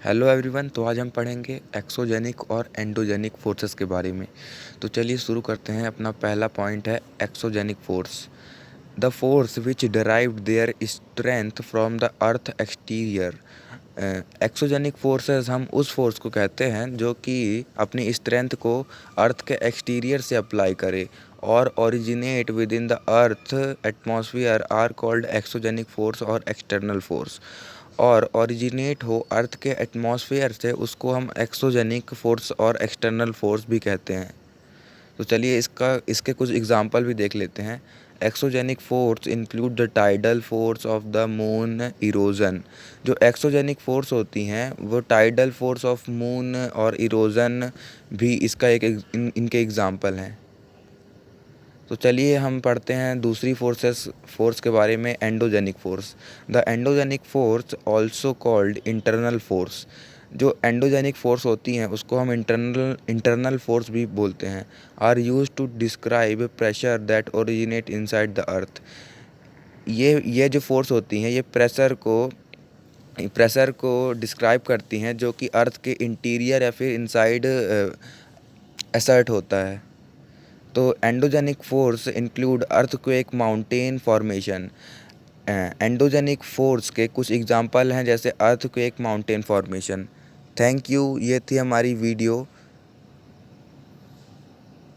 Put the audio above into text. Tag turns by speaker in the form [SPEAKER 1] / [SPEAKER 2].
[SPEAKER 1] Hello everyone. तो आज हम पढ़ेंगे एक्सोजेनिक और एंडोजेनिक फोर्सेस के बारे में। तो चलिए शुरू करते हैं। अपना पहला पॉइंट है exogenic force, the force which derived their strength from the earth exterior. Exogenic forces हम उस फोर्स को कहते हैं जो कि अपनी स्ट्रेंथ को अर्थ के एक्सटीरियर से अप्लाई करे और originate within the earth atmosphere are called exogenic force और एक्सटर्नल फोर्स। और ओरिजिनेट हो अर्थ के एटमॉस्फेयर से उसको हम एक्सोजेनिक फोर्स और एक्सटर्नल फोर्स भी कहते हैं। तो चलिए इसके कुछ एग्जांपल भी देख लेते हैं। Exogenic force include the tidal force of the moon erosion. जो एक्सोजेनिक फोर्स होती हैं वो टाइडल फोर्स ऑफ मून और इरोजन भी इसका इनके एग्जांपल हैं। तो चलिए हम पढ़ते हैं दूसरी फोर्स के बारे में, endogenic force. The endogenic force also called internal force. जो एंडोजेनिक फोर्स होती हैं उसको हम इंटरनल फोर्स भी बोलते हैं। Are used to describe pressure that originate inside the earth. ये जो फोर्स होती हैं ये प्रेशर को डिस्क्राइब करती हैं जो कि अर्थ के इंटीरियर या फिर इनसाइड असर्ट होता है। तो endogenic force include earthquake, mountain formation. Endogenic force के कुछ एग्जांपल हैं जैसे earthquake, mountain formation. Thank you. ये थी हमारी वीडियो।